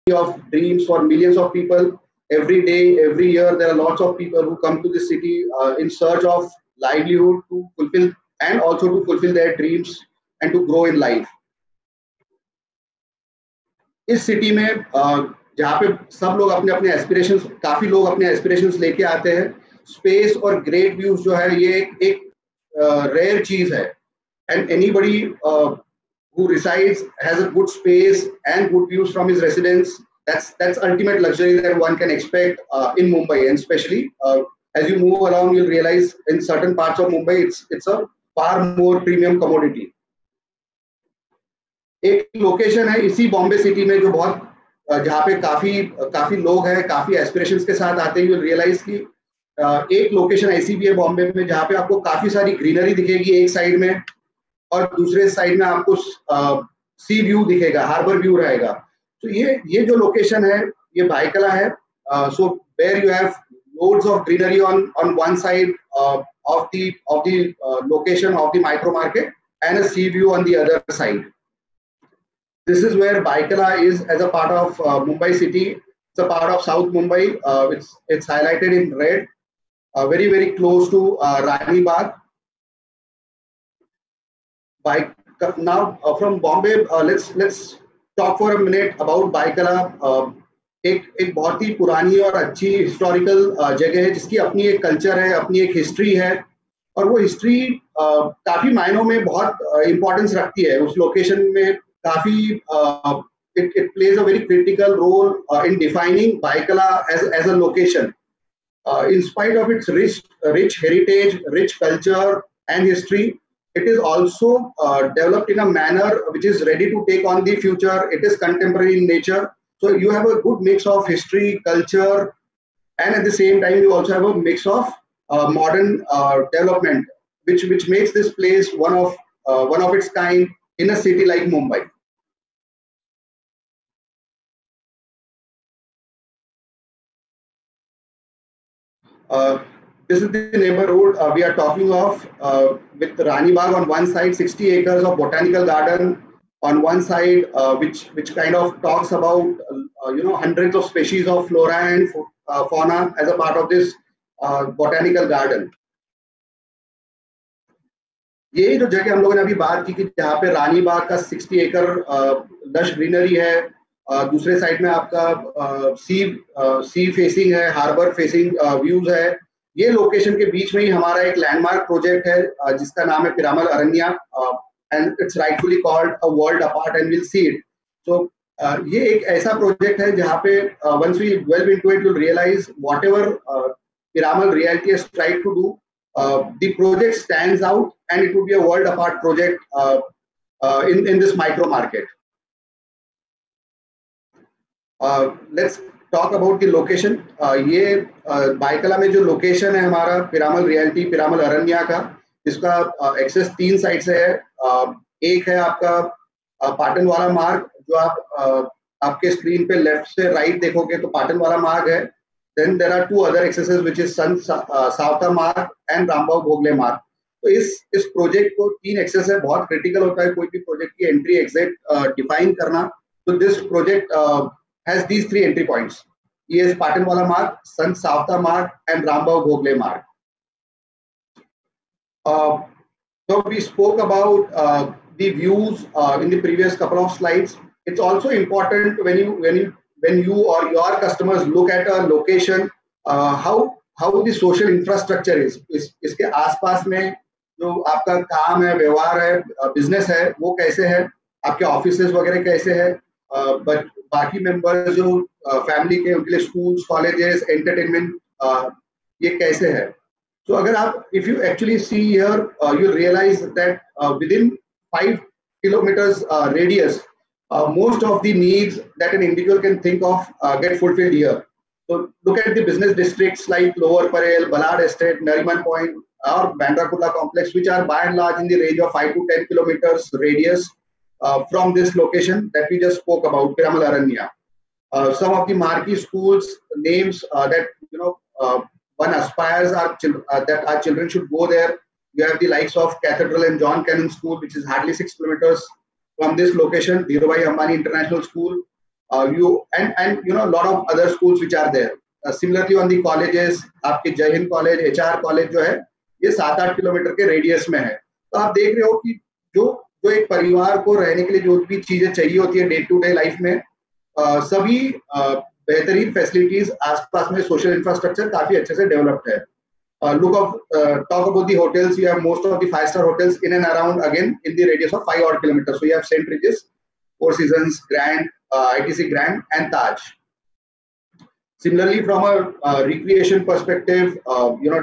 of dreams for millions of people. Every day, every year, there are lots of people who come to this city in search of livelihood to fulfill and also to fulfill their dreams and to grow in life. इस city में जहाँ पे सब लोग अपने अपने aspirations, काफी लोग अपने एस्पिरेशंस लेके आते हैं, स्पेस और ग्रेट व्यूज जो है ये एक रेयर चीज है. And anybody who resides has a good space and good views from his residence. That's ultimate luxury that one can expect in Mumbai, and especially as you move along, you'll realize in certain parts of Mumbai it's a far more premium commodity. एक location है इसी Bombay city में जो बहुत जहाँ पे काफी लोग हैं, काफी एस्पिरेशंस के साथ आते हैं. you'll realize कि एक लोकेशन ऐसी भी है बॉम्बे में जहाँ पे आपको काफी सारी ग्रीनरी दिखेगी एक साइड में, और दूसरे साइड में आपको सी व्यू दिखेगा, हार्बर व्यू रहेगा. तो ये जो लोकेशन है ये भाईकला है. So where you have loads of greenery on one side of the location of the micro market and a sea view on the other side. This is where Baikala is as a part of Mumbai city. It's a part of South Mumbai. It's highlighted in red, very very close to Rani Bagh. Now from Bombay, let's talk for a minute about Baikala. एक बहुत ही पुरानी और अच्छी historical जगह है जिसकी अपनी एक कल्चर है, अपनी एक हिस्ट्री है, और वो हिस्ट्री काफी मायनों में बहुत इम्पोर्टेंस रखती है. उस लोकेशन में काफी it plays a very critical role in defining Baikala as a location. In spite of its rich heritage, rich culture and history, it is also developed in a manner which is ready to take on the future. It is contemporary in nature. So you have a good mix of history, culture, and at the same time you also have a mix of modern development, which makes this place one of its kind in a city like Mumbai. This is the neighborhood we are talking of, with Rani Bagh on one side, 60 acres of botanical garden on one side, which kind of talks about hundreds of species of flora and fauna as a part of this botanical garden. ये जो जगह हम लोगों ने अभी बात की कि जहाँ पे रानी बाग का 60 एकड़ लश ग्रीनरी है, दूसरे साइड में आपका सी फेसिंग है, हार्बर फेसिंग व्यूज है. ये लोकेशन के बीच में ही हमारा एक लैंडमार्क प्रोजेक्ट है जिसका नाम है Piramal Aranya, and it's rightfully called a world apart and will see it. So ये एक ऐसा प्रोजेक्ट है जहाँ पे once we delve into it, you realize whatever Piramal Realty has tried to do, the project stands out, and it would be a world apart project in this micro market. Let's talk about the location. ये बाइकला में जो location है हमारा Piramal realty, Piramal अरण्या का, इसका access 3 side से है. एक है आपका पाटन वाला मार्ग, जो आप आपके स्क्रीन पे लेफ्ट से राइट देखोगे तो पाटन वाला मार्ग है. Then there are 2 other accesses, which is Sant Savta Marg and Rambagh Bhogle Marg. तो इस प्रोजेक्ट को 3 एक्सेस है. बहुत क्रिटिकल होता है कोई भी प्रोजेक्ट की एंट्री एग्जिट डिफाइन करना. तो this project has these 3 entry points. ये इज पाटनवाला मार्ग, संत सावता मार्ग एंड रामबाग भोगले मार्ग. So we spoke about the views in the previous couple of slides. It's also important when you or your customers look at a location, how the social infrastructure is. इसके आसपास में जो आपका काम है, व्यवहार है, बिजनेस है, वो कैसे है, आपके ऑफिसेज वगैरह कैसे है, बट बाकी मेंबर्स जो फैमिली के, उनके लिए स्कूल्स, कॉलेजेस, एंटरटेनमेंट, ये कैसे है. So अगर आप, if you actually see here, you realize that within 5 kilometers radius, most of the needs that an individual can think of get fulfilled here. So look at the business districts like Lower Parel, Ballard Estate, Nariman Point, or Bandra Kurla complex, which are by and large in the range of 5 to 10 kilometers radius from this location that we just spoke about, Piramal Aranya. Some of the marquee schools names that one aspires that our children should go there. You have the likes of Cathedral and John Cannon School, which is hardly 6 kilometers from this location. Dhirubhai Ambani International School, you and you know a lot of other schools which are there. Similarly on the colleges, आपके जय Hind college, HR college जो है ये 7-8 kilometre के radius में है. तो आप देख रहे हो कि जो जो एक परिवार को रहने के लिए जो भी चीजें चाहिए होती है डे टू डे लाइफ में, सभी बेहतरीन फैसिलिटीज आसपास में, सोशल इंफ्रास्ट्रक्चर काफी अच्छे से डेवलप्ड है. Talk about the hotels. You have most of the 5-star hotels in and around, again in the radius of 5 odd kilometers. So you have St. Regis, Four Seasons, Grand, ITC Grand, and Taj. Similarly, from a recreation perspective,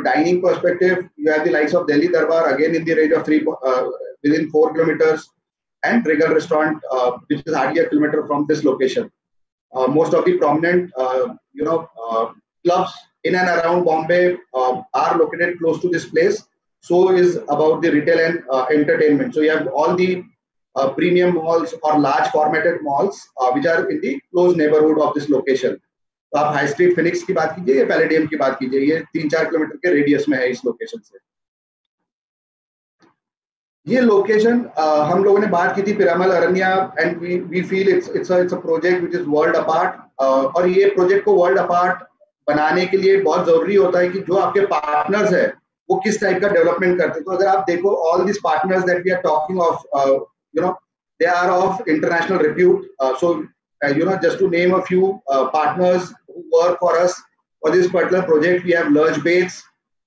dining perspective, you have the likes of Delhi Darbar, again in the range of within 4 kilometers, and Regal Restaurant, which is hardly a kilometer from this location. Most of the prominent, clubs in and around Bombay are located close to this place. So is about the retail and entertainment. So you have all the premium malls or large formatted malls which are in the close neighborhood of this location. तो आप high street Phoenix की बात कीजिए या palladium की बात कीजिए, ये 3-4 किलोमीटर के रेडियस में है इस लोकेशन से. ये लोकेशन हम लोगों ने बात की थी Piramal Aranya, and we feel it's a project which is world apart. और ये प्रोजेक्ट को वर्ल्ड अपार्ट बनाने के लिए बहुत जरूरी होता है कि जो आपके पार्टनर्स है वो किस टाइप का डेवलपमेंट करते हैं. तो अगर आप देखो all this partners that we are talking of, they are of international repute. So just to name a few partners who work for us for this particular project, we have Lurch Bates,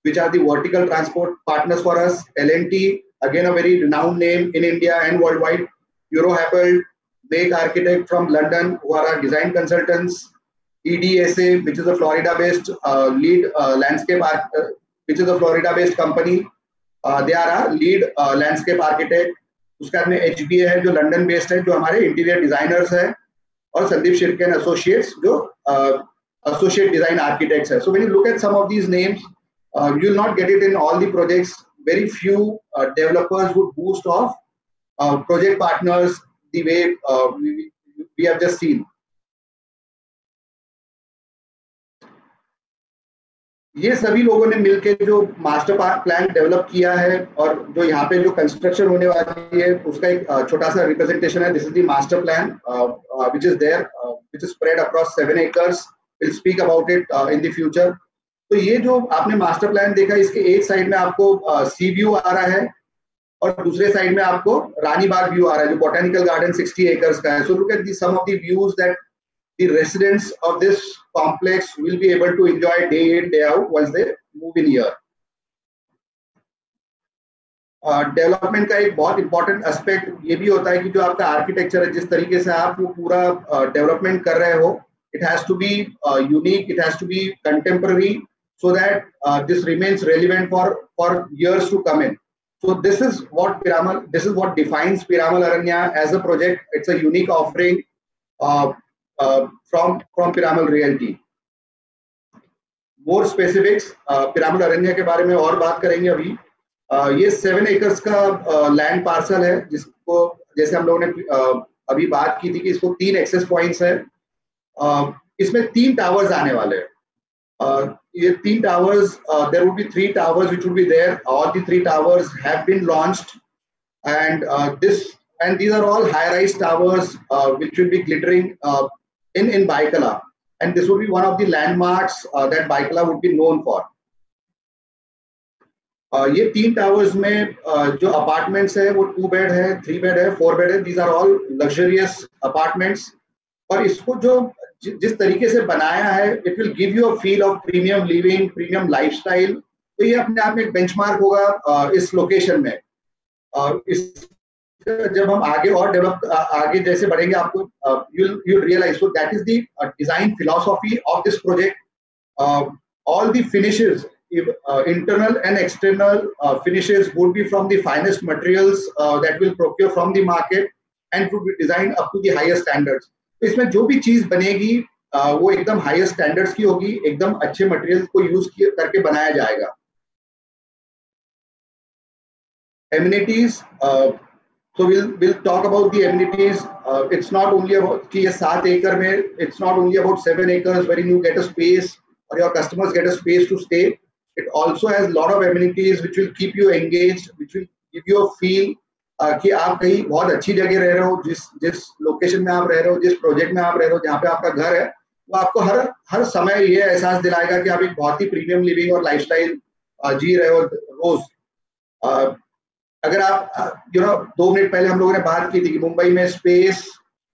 which are the vertical transport partners for us. L&T, again a very renowned name in India and worldwide. Eurohappold, Make Architect from London, who are our design consultants. EDSA, which is a Florida-based lead landscape, which is a Florida-based company. They are our lead landscape architect. उसके बाद में HBA है जो London based है, जो हमारे interior designers है, और संदीप शिर्के एंड एसोसिएट्स जो एसोसिएट डिजाइन आर्किटेक्ट्स है. So when you look at some of these names, you will not get it in all the projects. Very few developers would boast of project partners the way we have just seen. ये सभी लोगों ने मिलकर जो master plan develop किया है, और जो यहाँ पे जो कंस्ट्रक्शन होने वाली है उसका एक छोटा सा रिप्रेजेंटेशन है. This is the master plan which is there, which is spread across 7 acres. Will speak about it in the future. तो ये जो आपने मास्टर प्लान देखा, इसके एक साइड में आपको सी व्यू आ रहा है और दूसरे साइड में आपको रानी बाग व्यू आ रहा है, जो बोटेनिकल गार्डन 60 acres का है. So look at some of the views that the residents of this complex will be able to enjoy day in day out once they move in here. Development का एक बहुत important aspect ये भी होता है कि जो आपका आर्किटेक्चर है, जिस तरीके से आप वो पूरा डेवलपमेंट कर रहे हो, it has to be unique, it has to be contemporary, so that this remains relevant for years to come in. So this is what defines Piramal Aranya as a project. It's a unique offering from Piramal Realty. More specifics, Piramal Aranya के बारे में और बात करेंगे अभी. ये 7 acres का land parcel है, जिसको जैसे हम लोगों ने अभी बात की थी कि इसको 3 एक्सेस पॉइंट्स है. इसमें 3 टावर्स आने वाले हैं. ये 3 towers, there would be 3 towers which would be there. All the 3 towers have been launched, and these are all high-rise towers which will be glittering in Baikala, and this would be one of the landmarks that Baikala would be known for. ये 3 towers में जो apartments है वो 2 bed है, 3 bed है, 4 bed है. These are all luxurious apartments. और इसको जो जिस तरीके से बनाया है, it will give you a feel of premium living, premium lifestyle. तो ये अपने आप में एक बेंचमार्क होगा इस लोकेशन में. इस जब हम आगे और आगे जैसे बढ़ेंगे, आपको you'll realize. So that is the design philosophy of this project. All the finishes, internal and external finishes, would be from the finest materials that will procure from the market and would be designed up to the highest standards. तो इसमें जो भी चीज बनेगी वो एकदम highest standards की होगी, एकदम अच्छे मटेरियल्स को यूज करके बनाया जाएगा. Amenities. So we'll talk about the amenities. It's not only about कि ये 7 acre में, it's not only about 7 acres wherein you get a space or your customers get a space to stay. It also has a lot of amenities which will keep you engaged, which will give you a feel कि आप कहीं बहुत अच्छी जगह रह रहे हो, जिस जिस लोकेशन में आप रह रहे हो, जिस प्रोजेक्ट में आप रह रहे हो, जहाँ पे आपका घर है, वो आपको हर हर समय ये एहसास दिलाएगा कि आप एक बहुत ही प्रीमियम लिविंग और लाइफस्टाइल जी रहे हो रोज। अ, अगर आप 2 मिनट पहले हम लोगों ने बात की थी कि मुंबई में स्पेस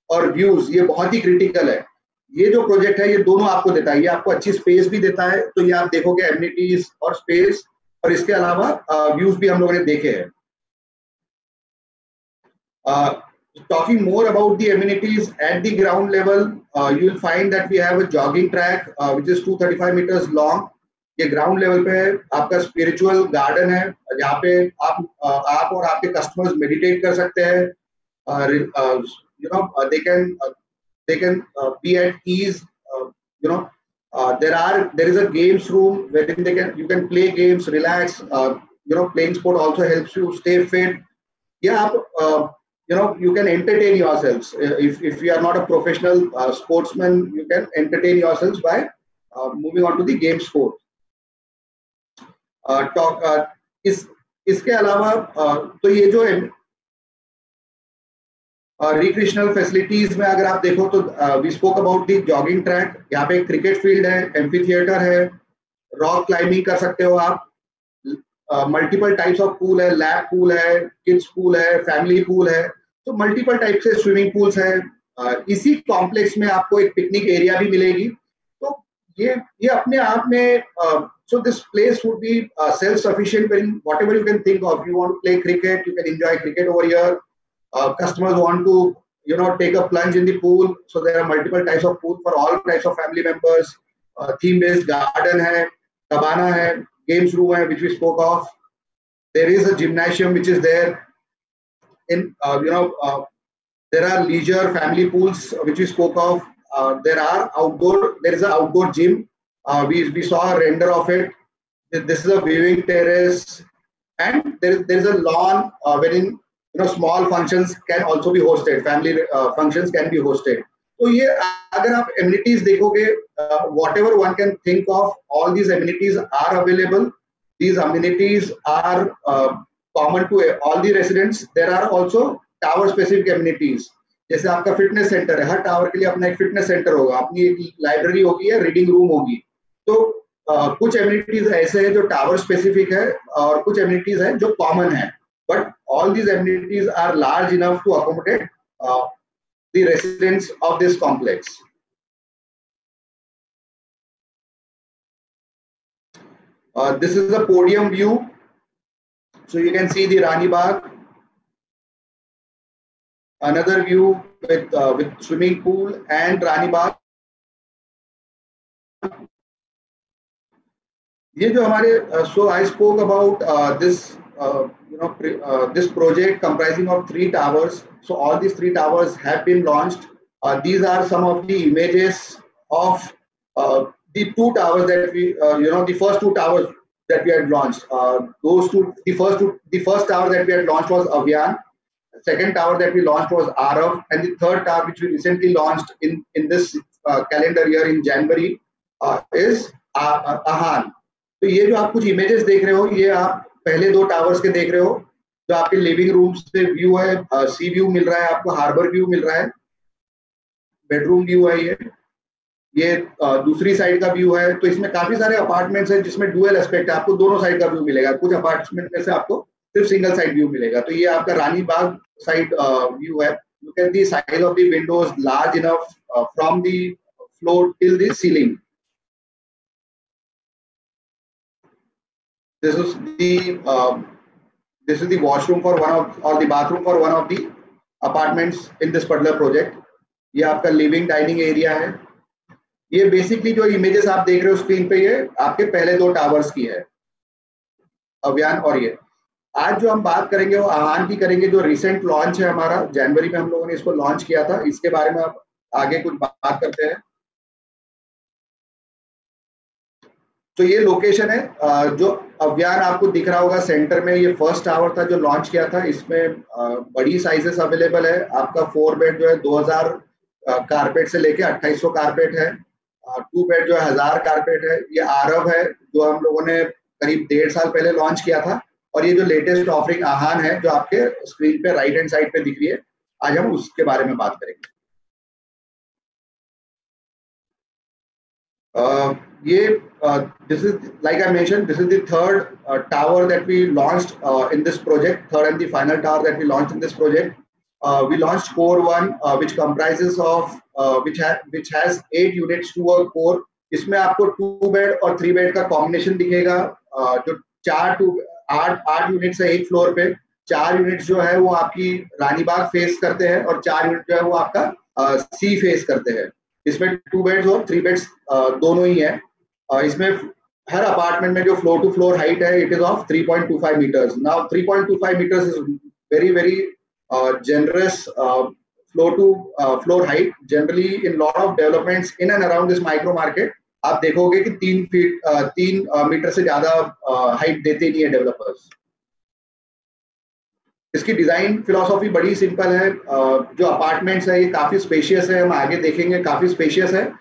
और व्यूज ये बहुत ही क्रिटिकल है। ये जो प्रोजेक्ट है ये दोनों आपको देता है, ये आपको अच्छी स्पेस भी देता है, तो ये आप देखोगे एमिनिटीज और स्पेस, और इसके अलावा व्यूज भी हम लोगों ने देखे हैं। Talking more about the amenities at the ground level, you will find that we have a jogging track which is 235 meters long. ये ग्राउंड लेवल पे आपका स्पिरिचुअल गार्डन है, जहाँ पे आप और आपके कस्टमर्स मेडिटेट कर सकते हैं। They can be at ease. You know, there is a games room wherein you can play games, relax. Playing sport also helps you stay fit. Yeah, you can entertain yourselves. If you are not a professional sportsman, you can entertain yourselves by moving on to the game sport. इसके अलावा तो ये जो recreational facilities में अगर आप देखो तो we spoke about the jogging track. यहाँ पे क्रिकेट फील्ड है, एम्फी थिएटर है, रॉक क्लाइंबिंग कर सकते हो आप, मल्टीपल टाइप्स ऑफ पूल है, लैब पूल है, किड्स पूल है, फैमिली पूल है, तो मल्टीपल टाइप से स्विमिंग पूल्स है। इसी कॉम्प्लेक्स में आपको एक पिकनिक एरिया भी मिलेगी। तो ये अपने आप में so this place would be self-sufficient in whatever you can think of. You want to play cricket, you can enjoy cricket over here. Customers want to take a plunge in the pool, so there are multiple types of pool for all types of family members. Theme-based garden hai, cabana hai, games room hai, which we spoke of. There is a gymnasium which is there. There are leisure family pools which we spoke of. There is an outdoor gym. We saw a render of it. This is a viewing terrace, and there is a lawn wherein small functions can also be hosted. Family functions can be hosted. तो ये अगर आप amenities देखोगे, whatever one can think of, all these amenities are available. These amenities are common to all the residents. There are also tower specific amenities. जैसे आपका fitness centre है, हर tower के लिए अपना एक फिटनेस सेंटर होगा, अपनी एक लाइब्रेरी होगी या रीडिंग रूम होगी। तो कुछ एमिनिटीज ऐसे हैं जो टावर स्पेसिफिक है और कुछ एमिनिटीज हैं जो कॉमन है, but all these amenities are large enough to accommodate the residents of this complex. This is the podium view, so you can see the Rani Bagh. Another view with swimming pool and Rani Bagh. ये जो हमारे so I spoke about this this project comprising of 3 towers. So all these 3 towers have been launched. These are some of the images of the 2 towers that we the first 2 towers that we had launched. The first tower that we had launched was Avian. The second tower that we launched was Arav, and the third tower which we recently launched in this calendar year in January is Ahan. तो ये जो आप कुछ images देख रहे हो, ये आप पहले 2 टावर्स के देख रहे हो, जो आपके लिविंग रूम से व्यू है, सी व्यू मिल रहा है आपको, हार्बर व्यू मिल रहा है, बेडरूम व्यू है ये दूसरी साइड का व्यू है। तो इसमें काफी सारे अपार्टमेंट्स हैं जिसमें डुअल एस्पेक्ट है, आपको दोनों साइड का व्यू मिलेगा। कुछ अपार्टमेंट में से आपको सिर्फ सिंगल साइड व्यू मिलेगा। तो ये आपका रानी बाग साइड व्यू है। Look at the size of the Windows, large enough from the floor till the ceiling. This is the washroom for one of, or the bathroom for one of the apartments in this particular project. ये आपका living dining area है। ये basically जो images आप देख रहे हो screen पे, ये आपके पहले 2 टावर्स की है, अभियान और ये। आज जो हम बात करेंगे वो आहान की करेंगे, जो रिसेंट लॉन्च है हमारा, जनवरी में हम लोगों ने इसको लॉन्च किया था। इसके बारे में आप आगे कुछ बात करते हैं। तो ये लोकेशन है जो अभियान आपको दिख रहा होगा सेंटर में, ये फर्स्ट टावर था जो लॉन्च किया था। इसमें बड़ी साइजेस अवेलेबल है। आपका 4 बेड जो है 2000 कारपेट से लेके 2800 कारपेट है, 2 बेड जो है 1000 कारपेट है। ये आरव है जो हम लोगों ने करीब 1.5 साल पहले लॉन्च किया था। और ये जो लेटेस्ट ऑफरिंग आहान है जो आपके स्क्रीन पे राइट हैंड साइड पे दिख रही है, आज हम उसके बारे में बात करेंगे। This is, like I mentioned, this is the third tower that we launched in this project, third and the final tower that we launched in this project. We launched core 1, which comprises of which has 8 units to a core. इसमें आपको 2 bed और 3 bed का combination दिखेगा। जो 8 units है एक floor पे, 4 units जो है वो आपकी रानीबाग फेस करते हैं और 4 यूनिट जो है वो आपका सी फेस करते हैं। इसमें 2 बेड्स और 3 बेड्स दोनों ही है। इसमें हर अपार्टमेंट में जो फ्लोर टू फ्लोर हाइट है, it is of 3.25 metres. Now 3.25 metres is very generous floor to floor height. Generally in lot of developments in and around this micro market आप देखोगे कि 3 मीटर से ज्यादा हाइट देते नहीं है डेवलपर्स। इसकी डिजाइन फिलोसॉफी बड़ी सिंपल है। जो अपार्टमेंट्स है ये काफी स्पेशियस है, हम आगे देखेंगे, काफी स्पेशियस है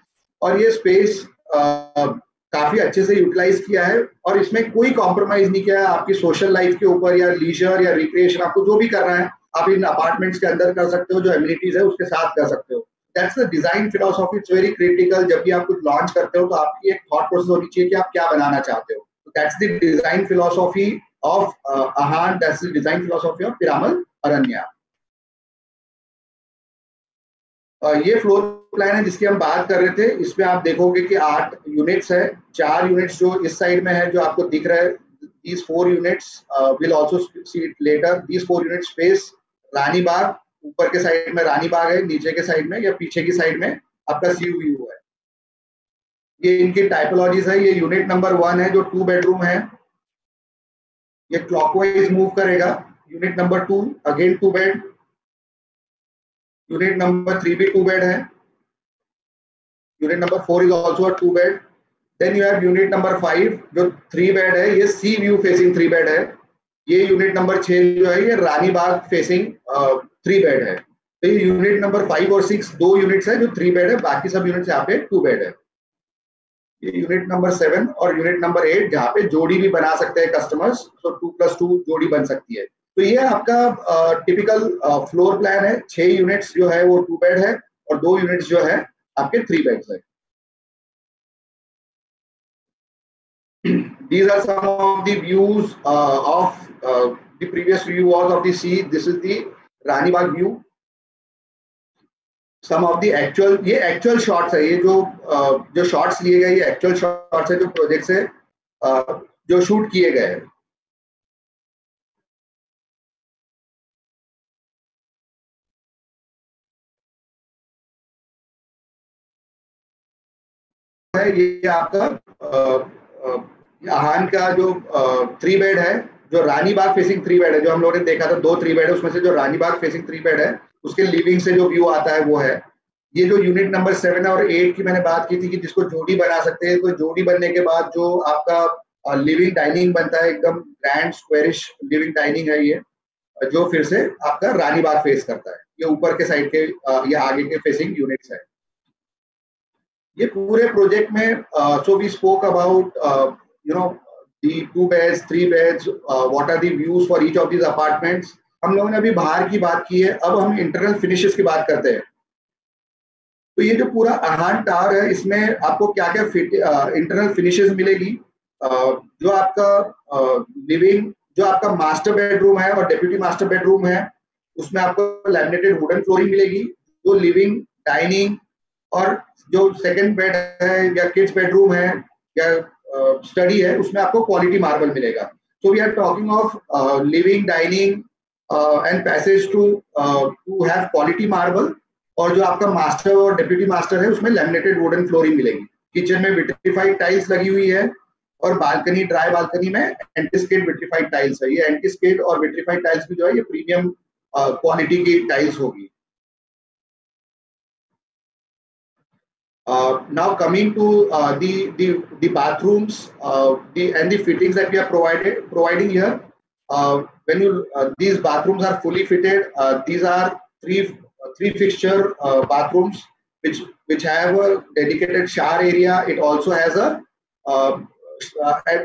और ये स्पेस काफी अच्छे से यूटिलाइज किया है और इसमें कोई कॉम्प्रोमाइज नहीं किया है आपकी सोशल लाइफ के ऊपर या लीजर या रिक्रिएशन। आपको जो भी करना है आप इन अपार्टमेंट्स के अंदर कर सकते हो, जो एमिनिटीज है उसके साथ कर सकते हो। That's the design philosophy, it's very critical. जब भी आप कुछ लॉन्च करते हो तो आपकी एक थॉट प्रोसेस होनी चाहिए कि आप क्या बनाना चाहते हो। That's the design philosophy of Ahaan, that's the design philosophy of Piramal Aranya. ये फ्लोर प्लान है जिसकी हम बात कर रहे थे। इसमें आप देखोगे कि 8 यूनिट्स है। 4 यूनिट्स जो इस साइड में है जो आपको दिख रहा है, these 4 units will also see it later. These 4 units face Ranibagh. ऊपर के साइड में रानीबाग है, नीचे के साइड में या पीछे की साइड में आपका सी व्यू है। ये इनकी टाइपोलॉजीज है। ये यूनिट नंबर 1 है जो 2 बेडरूम है, ये क्लॉकवाइज मूव करेगा। Unit number 2 again 2 bed. Unit number 3 भी 2 बेड है। Unit number 4 is also a 2 bed. Then you have unit number 5 जो 3 बेड है, ये सी व्यू फेसिंग 3 बेड है। ये यूनिट नंबर 6 जो है ये रानीबाग फेसिंग 3 बेड है। तो ये यूनिट नंबर 5 और 6 2 यूनिट्स है जो 3 बेड है, बाकी सब यूनिट्स यहाँ पे 2 बेड है। ये यूनिट नंबर 7 और यूनिट नंबर 8 जहाँ पे जोड़ी भी बना सकते हैं कस्टमर्स, तो 2+2 जोड़ी बन सकती है। तो ये आपका टिपिकल फ्लोर प्लान है। 6 यूनिट्स जो है वो 2 बेड है और 2 यूनिट्स जो है आपके 3 बेड्स है। These are some of the views of the previous view was of the sea. This is the Ranibagh view. Some of the actual, ये actual shots है। ये जो shots लिए गए ये actual shots है जो प्रोजेक्ट से जो शूट किए गए हैं। ये आपका आहान का जो 3 बेड है, जो रानीबाग फेसिंग 3 बेड है, जो हम लोगों ने देखा था 2 3 बेड है, उसमें से जो रानीबाग फेसिंग 3 बेड है उसके लिविंग से जो व्यू आता है वो है। ये जो यूनिट नंबर 7 और 8 की मैंने बात की थी कि जिसको जोड़ी बना सकते हैं, तो जोड़ी बनने के बाद जो आपका लिविंग डाइनिंग बनता है, एकदम ग्रैंड स्क्वेरिश लिविंग डाइनिंग है ये, जो फिर से आपका रानीबाग फेस करता है। ये ऊपर के साइड के या आगे के फेसिंग यूनिट्स है। ये पूरे प्रोजेक्ट में so we spoke about you know the 2 beds, 3 beds, what are the views for each of these apartments। हम लोगों ने अभी बाहर की बात की है, अब हम इंटरनल फिनिशेस की बात करते हैं। तो ये जो पूरा आहान टावर है इसमें आपको क्या क्या इंटरनल फिनिशेस मिलेगी। जो आपका लिविंग, जो आपका मास्टर बेडरूम है और डेप्यूटी मास्टर बेडरूम है, उसमें आपको लैमिनेटेड वुडन फ्लोरिंग मिलेगी। जो लिविंग, डाइनिंग और जो सेकंड बेड है या किड्स बेडरूम है या स्टडी है, उसमें आपको क्वालिटी मार्बल मिलेगा। So we are talking of living, dining and passage to have quality marble. और जो आपका मास्टर और डेप्यूटी मास्टर है उसमें लैमिनेटेड वुडन फ्लोरिंग मिलेगी। किचन में विट्रीफाइड टाइल्स लगी हुई है और बालकनी, ड्राई बालकनी में एंटीस्केड विट्रीफाइड टाइल्स है। ये एंटीस्केड और विट्रीफाइड टाइल्स भी जो है ये प्रीमियम क्वालिटी की टाइल्स होगी। Now coming to the bathrooms and the fittings that we are providing here. When you these bathrooms are fully fitted. These are three fixture bathrooms which have a dedicated shower area. It also has a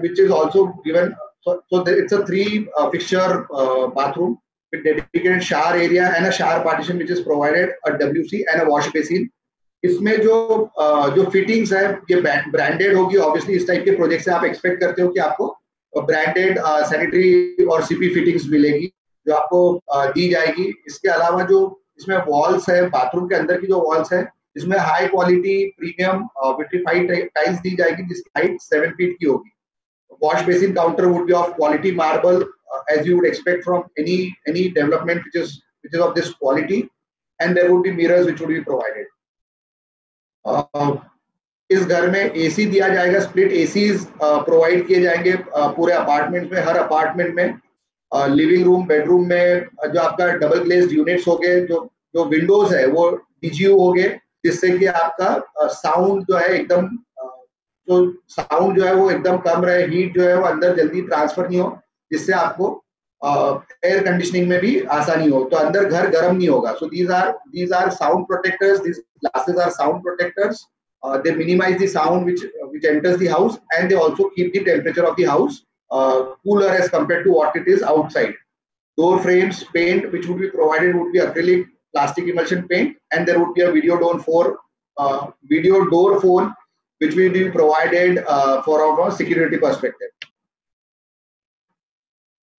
which is also given So it's a 3 fixture bathroom with dedicated shower area and a shower partition which is provided, a WC and a wash basin. इसमें जो fittings है ये branded होगी. Obviously इस type के project से आप expect करते हो कि आपको ब्रांडेड सैनिटरी और सीपी फिटिंग्स मिलेगी जो आपको दी जाएगी. इसके अलावा जो इसमें वॉल्स है, बाथरूम के अंदर की जो वॉल्स है, इसमें high quality premium vitrified tiles दी जाएगी जिसकी हाइट 7 फीट की होगी. Wash basin counter would be of quality marble, as you would expect from any development which is of this quality, and there would be mirrors which would be provided. इस घर में AC दिया जाएगा, split ACs provide किए जाएंगे पूरे apartment में. हर apartment में लिविंग रूम, बेडरूम में जो आपका डबल ग्लेज्ड यूनिट्स हो गए, जो विंडोज है वो DGU हो गए, जिससे कि आपका साउंड जो है एकदम तो साउंड जो है वो एकदम कम रहे, हीट जो है वो अंदर जल्दी ट्रांसफर नहीं हो, जिससे आपको एयर कंडीशनिंग में भी आसानी हो, तो अंदर घर गर्म नहीं होगा. सो these are sound protectors. These glasses are sound protectors. They minimize the sound which enters the house, and they also keep the temperature of the house cooler as compared to what it is outside. Door frames, paint which would be provided would be acrylic plastic emulsion paint, and there would be a video door phone which will be provided for our security perspective.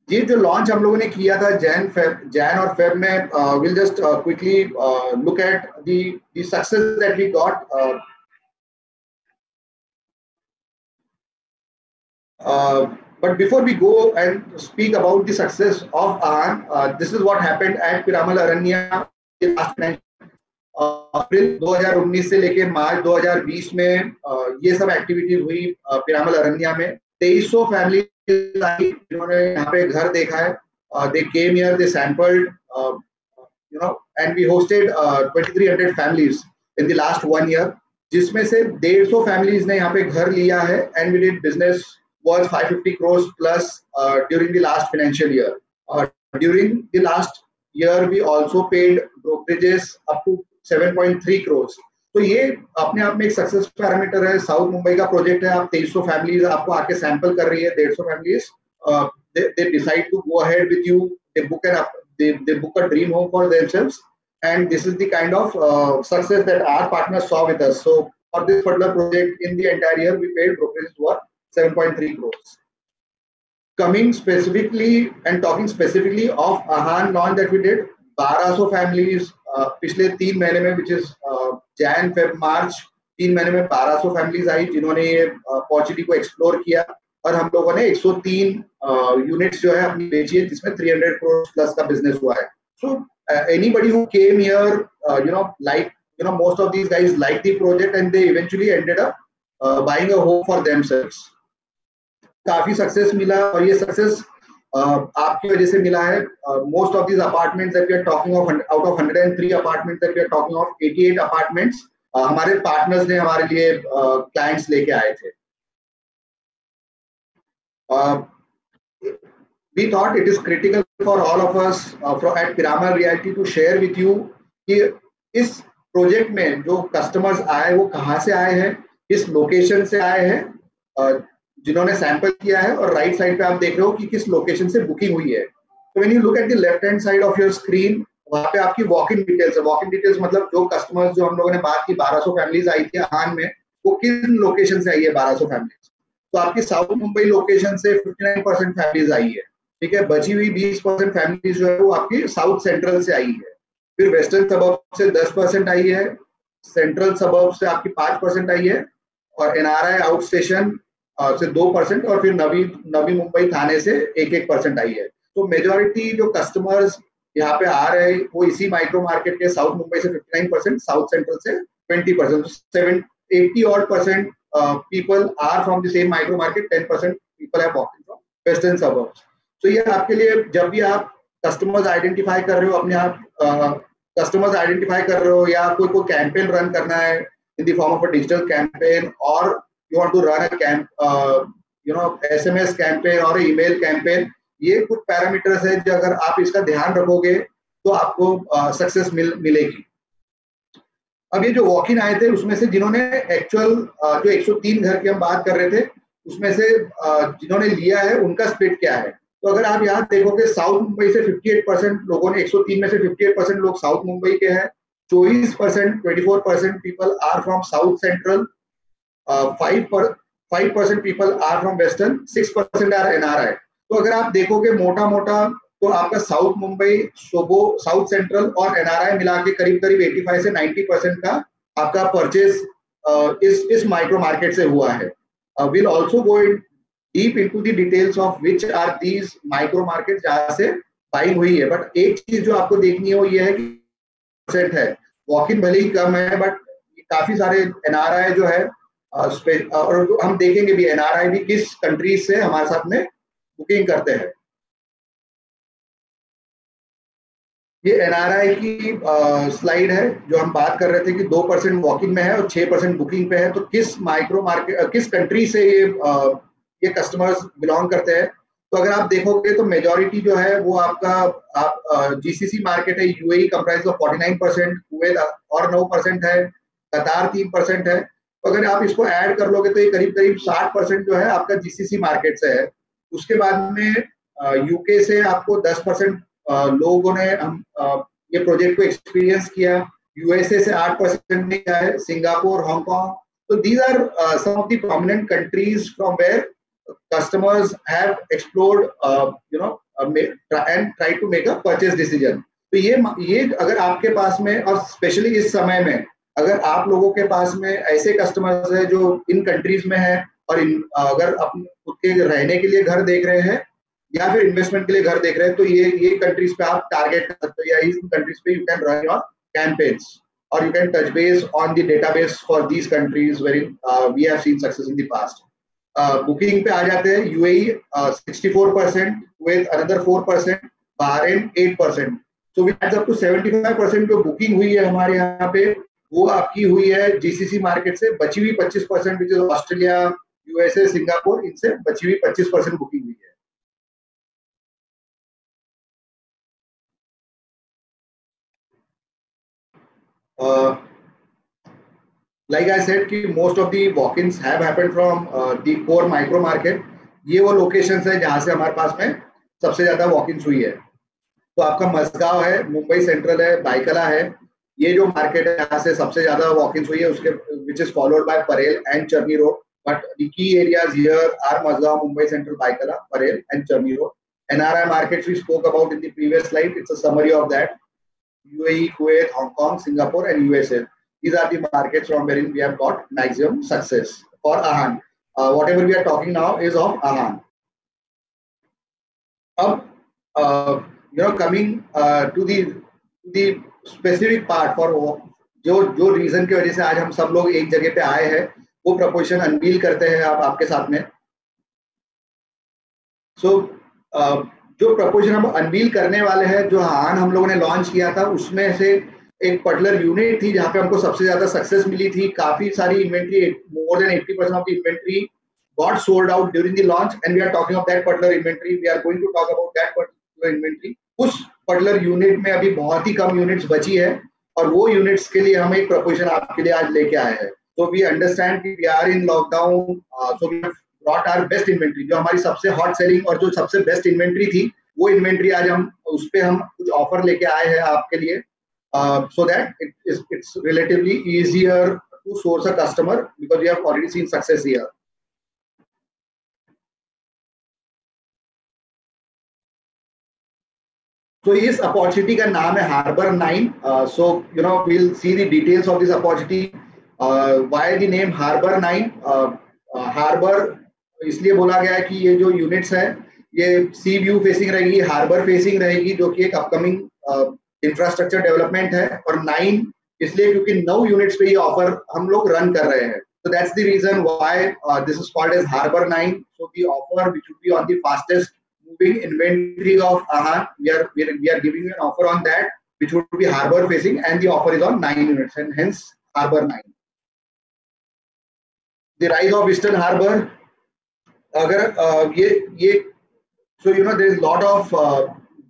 ये जो launch हम लोगों ने किया था जैन और Feb में, we'll just quickly look at the success that we got. But before we go and speak about the success of Ahan, this is what happened at Piramal Aranya अप्रैल 2019 से लेके मार्च 2020 में ये सब एक्टिविटी हुई पिरामल अरण्या में. 2300 फैमिली जिन्होंने यहाँ पे घर देखा है. They came here, they sampled, and we hosted 2300 families in the last 1 year, जिसमें से 150 families ने यहाँ पे घर लिया है, and we did business worth 550 crores plus during the last financial year. During the last year, we also paid brokerages up to 7.3 crores. तो ये अपने आप में एक सक्सेस पैरामीटर है. साउथ मुंबई का प्रोजेक्ट है, आप 2300 फैमिलीज आपको आके सैंपल कर रही है. 150 families they decide to go ahead with you. They book a dream home for themselves, and this is the kind of success that our partners saw with us. So for this particular project, in the entire year, we paid brokerages worth 7.3 crores. Coming specifically and talking specifically of Ahan launch that we did, 1200 families पिछले 3 महीने में, which is Jan Feb March, 3 महीने में 1200 families आई जिन्होंने ये opportunity को explore किया, और हम लोगों ने 103 यूनिट्स जो है अपनी बेची है, जिसमें 300 करोड़ प्लस का बिजनेस हुआ है. So anybody who came here, most of these guys liked the project and they eventually ended up buying a home for themselves. काफी सक्सेस मिला, और ये सक्सेस आपकी वजह से मिला है. Most of these apartments that we are talking of, out of 103 apartments that we are talking of, 88 apartments हमारे पार्टनर्स ने हमारे लिए क्लाइंट्स लेके आए थे. We thought it is critical for all of us at Piramal Realty to share with you कि इस project में जो कस्टमर्स आए वो कहाँ से आए हैं, किस लोकेशन से आए हैं, जिन्होंने सैंपल किया है, और राइट साइड पे आप देख रहे हो कि किस लोकेशन से बुकिंग हुई है. तो when you look at the left hand side of your screen, वहाँ पे आपकी वॉक इन डिटेल्स है. वॉक इन डिटेल्स मतलब जो कस्टमर्स जो हम लोगों ने बात की 1200 फैमिलीज आई थी आहान में, वो किन लोकेशन से आई है 1200 फैमिलीज. तो आपकी साउथ मुंबई लोकेशन से 59% फैमिलीज आई है. ठीक है, बची हुई 20% फैमिलीज जो है वो आपकी साउथ सेंट्रल से आई है. फिर वेस्टर्न सबर्ब से 10% आई है, सेंट्रल सबर्ब से आपकी 5% आई है, और NRI आउट स्टेशन से 2%, और फिर नवी मुंबई थाने से 1% आई है. तो मेजॉरिटी जो कस्टमर्स यहाँ पे आ रहे हैं वो इसी माइक्रो मार्केट के, साउथ मुंबई से 59%, साउथ सेंट्रल से 20%. 80% people are from the same micro market. 10% people have walked in from western suburbs. So ये आपके लिए, जब भी आप कस्टमर्स आइडेंटिफाई कर रहे हो, अपने आप कस्टमर्स आइडेंटिफाई कर रहे हो, या कोई कैंपेन रन करना है in the form of a digital campaign, और you want to run a SMS campaign or email campaign, ये कुछ पैरामीटर्स है जो अगर आप इसका ध्यान रखोगे तो आपको सक्सेस मिलेगी. अब ये जो वॉक इन आए थे उसमें से जिन्होंने एक्चुअल जो 103 घर की हम बात कर रहे थे, उसमें से जिन्होंने लिया है उनका स्प्लिट क्या है। तो अगर आप यहाँ देखोगे साउथ मुंबई से 58% लोगों ने, 103 में से 58% लोग साउथ मुंबई के हैं, 24% people are from south central, 5% people are from western, 6% are NRI. तो अगर आप देखोगे मोटा मोटा तो आपका south Mumbai, SoBo, south central और एनआरआई मिला के करीब करीब 85 से 90% का आपका परचेज इस माइक्रो मार्केट से हुआ है। Will also go in deep into the details of which are these micro market जहां से बाइंग हुई है। बट एक चीज जो आपको देखनी हो ये है कि परसेंट है, वॉक इन भले ही कम है बट काफी सारे एनआरआई जो है और हम देखेंगे भी एनआरआई भी किस कंट्रीज से हमारे साथ में बुकिंग करते हैं। ये एनआरआई की स्लाइड है जो हम बात कर रहे थे कि 2% वॉकिंग में है और 6% बुकिंग पे है। तो किस माइक्रो मार्केट, किस कंट्री से ये कस्टमर्स बिलोंग करते हैं। तो अगर आप देखोगे तो मेजॉरिटी जो है वो आपका आप जीसीसी मार्केट है, यूएई कंप्राइज ऑफ 49%, कुवैत और 9% है, कतार 3% है। तो अगर आप इसको ऐड कर लोगे तो ये करीब करीब 60% जो है आपका जीसीसी मार्केट से है। उसके बाद में यूके से आपको 10% लोगों ने हम ये प्रोजेक्ट को एक्सपीरियंस किया। यूएसए से 8% ने किया है, सिंगापुर, हांगकांग। तो these are some of the prominent countries from where customers have explored and try to make a purchase decision। तो ये अगर आपके पास में, और स्पेशली इस समय में अगर आप लोगों के पास में ऐसे कस्टमर्स है जो इन कंट्रीज में है और अगर अपने खुद के रहने के लिए घर देख रहे हैं या फिर इन्वेस्टमेंट के लिए घर देख रहे हैं तो ये कंट्रीज पे आप टारगेट कर सकते हो, या इन कंट्रीज पे you can run your campaigns or you can touch base on the database for these countries where we have seen success in the past. Booking पे आ जाते हैं UAE 64%, with another 4%, Bahrain 8%। So we adds up to 75% जो booking हुई है हमारे यहाँ पे वो आपकी हुई है जीसीसी मार्केट से। बची हुई 25% which is Australia, USA, Singapore, इनसे बची हुई 25% बुकिंग हुई है। Like I said कि most of the walk-ins have happened from the core micro market। ये वो लोकेशंस है जहाँ से हमारे पास में सबसे ज्यादा वॉक-इन्स हुई है। तो आपका मसगांव है, मुंबई सेंट्रल है, बाइकला है, ये जो मार्केट है यहाँ से सबसे ज्यादा वॉक-इन्स हुई है। उसके which is followed by Parel and Charni Road. But the key areas here are Mazgaon, Mumbai Central, Byculla, Parel and Charni Road. NRI markets we spoke about in the previous slide. It's a summary of that. UAE, Kuwait, Hong Kong, Singapore, and USA. These are the markets from wherein we have got maximum success for Ahan. Whatever we are talking now is of Ahan. Coming to the specific part for जो reason की वजह से आज हम सब लोग एक जगह पे आए हैं वो प्रपोजिशन अनवील करते हैं आपके साथ में। जो प्रपोजिशन हम अनवील करने वाले हैं, जो आहान हम लोगों ने लॉन्च किया था उसमें से एक पर्टिकुलर यूनिट थी जहाँ पे हमको सबसे ज्यादा सक्सेस मिली थी। काफी सारी inventory, more than 80% of the inventory got sold out during the launch, and we are talking of that particular inventory. We are going to talk about that particular inventory. उस पर्टिकुलर यूनिट में अभी बहुत ही कम units बची है और वो units के लिए हम एक प्रपोजिशन आपके लिए आज लेके आए हैं। So we understand कि we are in lockdown, so we have brought our best inventory। जो हमारी सबसे हॉट सेलिंग और जो सबसे बेस्ट इन्वेंट्री थी वो इन्वेंट्री आज हम उस पे हम कुछ ऑफर लेके आए हैं आपके लिए, so that it's relatively easier to source a customer because we have already seen success here। So इस अपॉर्चुनिटी का नाम है harbour 9। So we'll see the details of this opportunity। Why the name Harbour 9? Harbour इसलिए बोला गया है कि ये जो यूनिट्स है ये सी व्यू फेसिंग रहेगी, हार्बर फेसिंग रहेगी, जो कि एक अपकमिंग इंफ्रास्ट्रक्चर डेवलपमेंट है। और 9 इसलिए क्योंकि 9 यूनिट्स पे ये ऑफर हम लोग रन कर रहे हैं। So that's the reason why this is called as Harbour 9। So the offer which would be on the fastest moving inventory of Ahan, we are giving you an offer on that which would be Harbour facing, and the offer is on 9 units and hence Harbour 9। The rise of Eastern Harbour, अगर ये so there is a lot of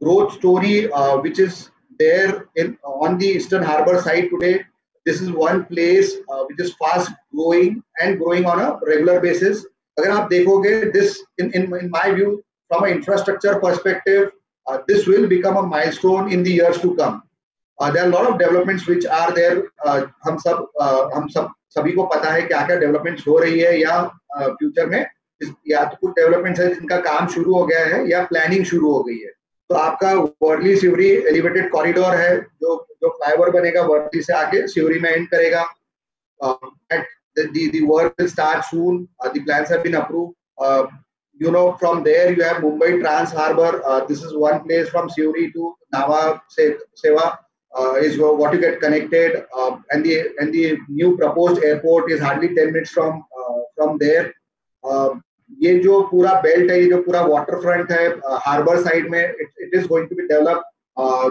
growth story which is there on the Eastern Harbour side today। This is one place which is fast growing and growing on a regular basis। अगर आप देखोगे this in my view from an infrastructure perspective, this will become a milestone in the years to come. There are a lot of developments which are there. हम सब सभी को पता है क्या क्या डेवलपमेंट्स हो रही है या फ्यूचर में या तो कुछ डेवलपमेंट्स है जिनका काम शुरू हो गया है या प्लानिंग शुरू हो गई है. तो आपका वर्ली सिवरी एलिवेटेड कॉरिडोर है जो जो फ्लाईओवर बनेगा वर्ली से आके सिवरी में एंड करेगा. The work will start soon. The plans have been approved. From there you have Mumbai Trans Harbour. This is one place from Sewri to Nava Seva is what you get connected. And the new proposed airport is hardly 10 minutes from there. ये जो पूरा belt है, ये जो पूरा waterfront है harbour side में, it is going to be develop.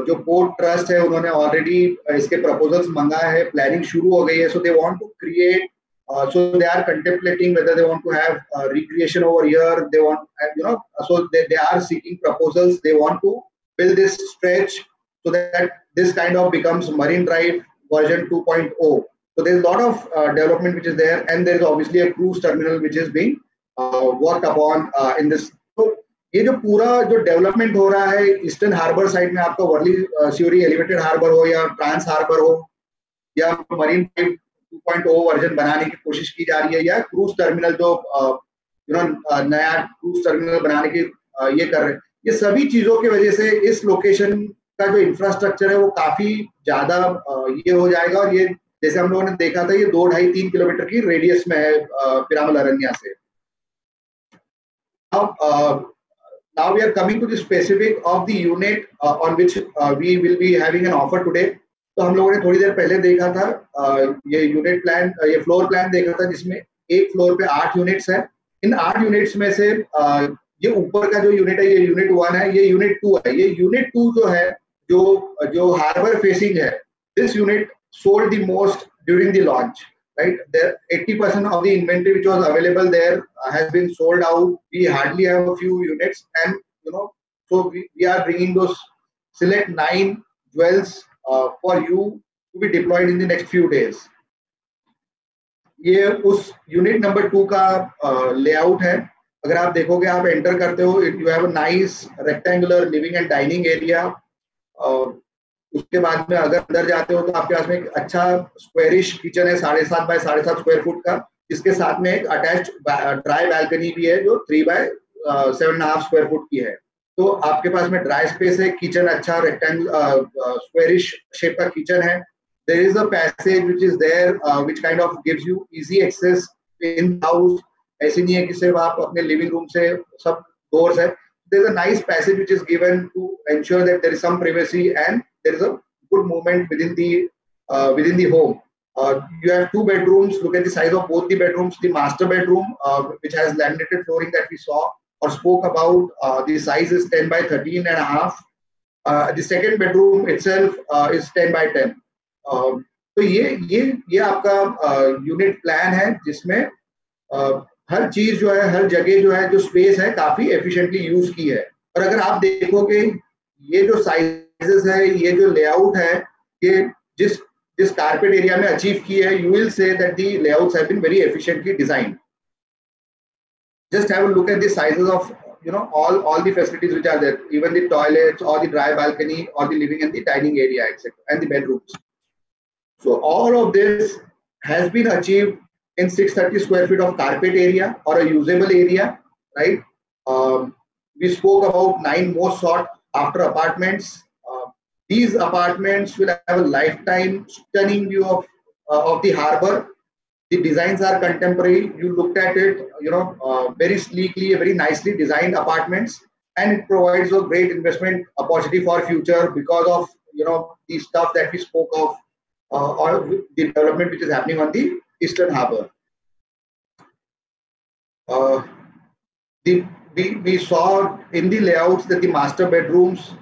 जो पोर्ट ट्रस्ट है उन्होंने ऑलरेडी इसके प्रपोजल्स मंगाए हैं, प्लानिंग शुरू हो गई है. So they want to create, so they are contemplating whether they want to have recreation over here. They want, so they are seeking proposals. They want to build this stretch so that this kind of becomes Marine Drive version 2.0. So there's a lot of development which is there, and there is obviously a cruise terminal which is being worked upon in this. So ये जो पूरा जो development हो रहा है eastern harbour side में, आपका Worli Sivri elevated harbour हो या ट्रांस हार्बर हो या मरीन ड्राइव 2.0 वर्जन बनाने की कोशिश की जा रही है या क्रूज टर्मिनल जो नया क्रूज टर्मिनल बनाने की ये कर रहे हैं, ये सभी चीजों की वजह से इस लोकेशन का जो इंफ्रास्ट्रक्चर है वो काफी ज्यादा ये हो जाएगा. और ये जैसे हम लोगों ने देखा था, ये 2-2.5-3 किलोमीटर की रेडियस में है पिरामल अरण्या से. Now we are coming to the specific of the unit on which we will be having an offer today. तो हम लोगों ने थोड़ी देर पहले देखा था ये यूनिट प्लान, ये फ्लोर प्लान देखा था जिसमें एक फ्लोर पे 8 यूनिट्स है. इन 8 यूनिट्स में से ये ऊपर का जो यूनिट है ये यूनिट 1 है, ये यूनिट 2 है. ये यूनिट 2 जो है जो हार्बर फेसिंग है, this unit sold the most during the launch. Right, there 80% of the inventory which was available there has been sold out. We hardly have a few units, and so we are bringing those select 9 jewels for you to be deployed in the next few days. ये उस unit number 2 का layout है. अगर आप देखोगे, आप enter करते हो, you have a nice rectangular living and dining area. उसके बाद में अगर अंदर जाते हो तो आपके पास में एक अच्छा स्क्वायरिश किचन है 7.5 बाय 7.5 स्क्वायर फुट का, जिसके साथ में एक अटैच्ड ड्राई बैल्कनी भी है जो 3 बाय 7.5 स्क्वायर फुट की है. तो आपके पास में ड्राई स्पेस है, किचन अच्छा रेक्टेंगल स्क्वायरिश शेप का किचन है. There is a passage which is there which kind of gives you easy access in house. ऐसे नहीं है कि सिर्फ आप अपने लिविंग रूम से सब doors है. There is a nice passage which is given to ensure that there is some privacy and there is a good movement within the home. You have 2 bedrooms. Look at the size of both the bedrooms. The master bedroom, which has laminated flooring that we saw or spoke about, the size is 10 by 13.5. The second bedroom itself is 10 by 10. तो ये आपका unit plan है जिसमें हर चीज जो है, हर जगह जो है, जो स्पेस है काफी एफिशिएंटली यूज की है. और अगर आप देखोगे ये जो साइजेस है, ये जो लेआउट है, ये जिस कारपेट एरिया में अचीव की है, you will say that the layouts have been very efficiently designed. Just have a look at the sizes of all the facilities which are there, even the toilets or the dry balcony or the living and the dining area, etc., and the bedrooms. So all of this has been achieved in 630 square feet of carpet area or a usable area, right? We spoke about 9 more sought after apartments. These apartments will have a lifetime stunning view of the harbor. The designs are contemporary. You looked at it, very sleekly, very nicely designed apartments, and it provides a great investment opportunity for future because of the stuff that we spoke of, or the development which is happening on the Eastern Harbour. We saw in the layouts that the master bedrooms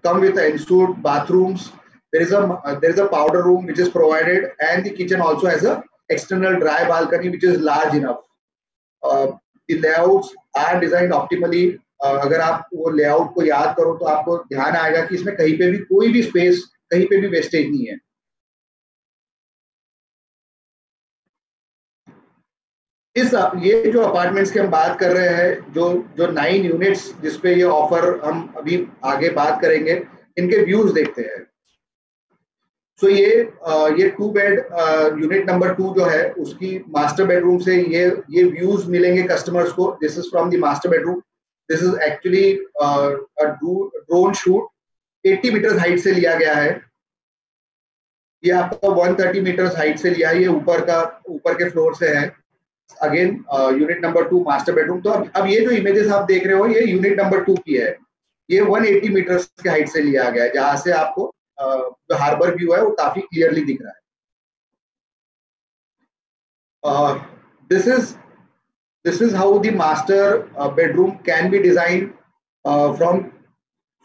come with ensuite bathrooms. There is a powder room which is provided, and the kitchen also has a external dry balcony which is large enough. The layouts are designed optimally. अगर आप वो layout को याद करो तो आपको ध्यान आएगा कि इसमें कहीं पे भी कोई भी स्पेस, कहीं पे भी वेस्टेज नहीं है. ये जो अपार्टमेंट्स की हम बात कर रहे हैं, जो जो 9 यूनिट्स जिसपे ये ऑफर हम अभी आगे बात करेंगे, इनके व्यूज देखते हैं। सो ये 2 बेड यूनिट नंबर 2 जो है उसकी मास्टर बेडरूम से ये व्यूज मिलेंगे कस्टमर्स को। This is from the master bedroom. This is actually drone shoot 80 metre height से लिया गया है। ये आपका 130 मीटर हाइट से लिया है, ये ऊपर के फ्लोर से है। Again unit number 2 master bedroom. तो अब ये जो इमेजेस आप देख रहे हो ये यूनिट नंबर 2 की है। ये 180 मीटर के हाइट से लिया गया है, जहां से आपको जो हार्बर व्यू है वो काफी क्लियरली दिख रहा है। This is how the master bedroom can be design from.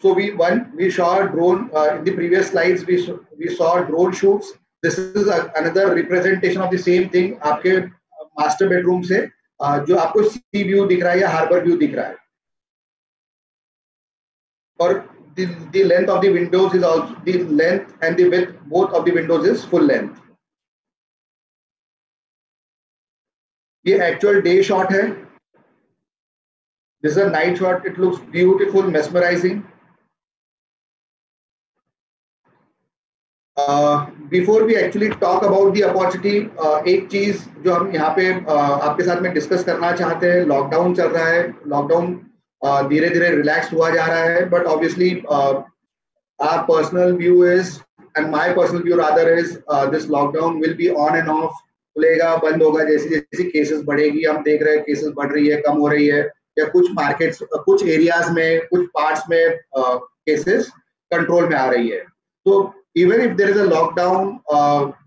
So we saw drone in the previous slides. We saw drone shoots. This is another representation of the same thing. आपके master bedroom से जो आपको sea view दिख रहा है या harbour view दिख रहा है। और the length of the windows is also the length and the width both of the windows is full length. ये एक्चुअल डे शॉट है। This is a night shot. It looks beautiful, mesmerizing. Before we actually talk about the opportunity, एक चीज जो हम यहाँ पे आपके साथ में डिस्कस करना चाहते हैं, लॉकडाउन चल रहा है। लॉकडाउन धीरे धीरे रिलैक्स हुआ जा रहा है, but obviously our personal view is and my personal view rather is this lockdown will be on and off, खुलेगा बंद होगा जैसे जैसे केसेस बढ़ेगी। हम देख रहे हैं केसेस बढ़ रही है, कम हो रही है, या कुछ मार्केट्स कुछ एरियाज में कुछ पार्ट्स में केसेस कंट्रोल में आ रही है। तो even if there is a lockdown,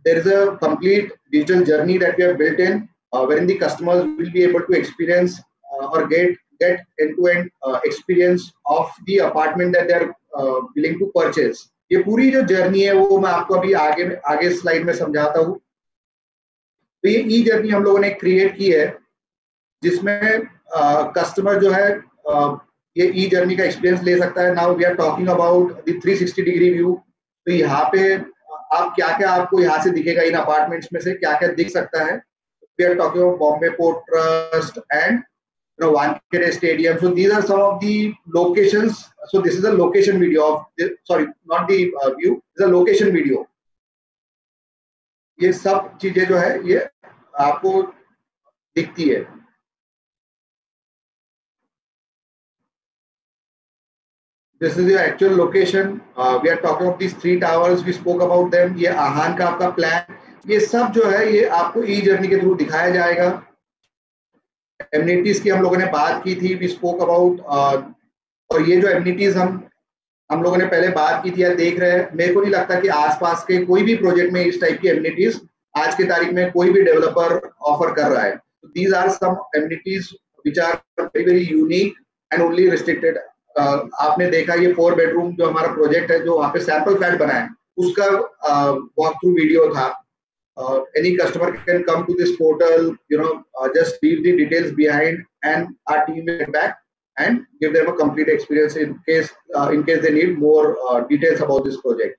there is a complete digital journey that we have built in, wherein the customers will be able to experience or get end-to-end experience of the apartment that they are willing to purchase. ये पूरी जो journey है वो मैं आपको अभी आगे slide में समझाता हूँ। तो ये ई जर्नी हम लोगों ने क्रिएट की है, जिसमें कस्टमर जो है ये ई जर्नी का एक्सपीरियंस ले सकता है। Now we are talking about the 360 degree view. तो यहाँ पे आप क्या क्या आपको यहाँ से दिखेगा, इन अपार्टमेंट्स में से क्या क्या दिख सकता है। We are talking about Bombay port trust and Wankhede stadium. So these are some of the locations. So this is a location video of, sorry not the view, is a location video. ये सब चीजें जो है ये आपको दिखती है। This is your actual location. We are talking of these 3 towers. We spoke about them. ये आहान का आपका प्लान, ये सब जो है ये आपको ई जर्नी के थ्रू दिखाया जाएगा। एमिनिटीज की हम लोगों ने बात की थी, वी स्पोक अबाउट। और ये जो एमिनिटीज हम लोगों ने पहले बात की थी या देख रहे हैं, मेरे को नहीं लगता कि आसपास के कोई भी प्रोजेक्ट में इस टाइप की एमिनिटीज आज के तारीख में कोई भी डेवलपर ऑफर कर रहा है। These are some amenities which are very very unique and only restricted. आपने देखा ये 4 बेडरूम जो हमारा प्रोजेक्ट है, जो वहाँ पे सैंपल फ्लैट बना है, उसका वॉक थ्रू वीडियो था। Any customer can come to this portal, just leave the details behind, and our team will get back and give them a complete experience in case they need more details about this project.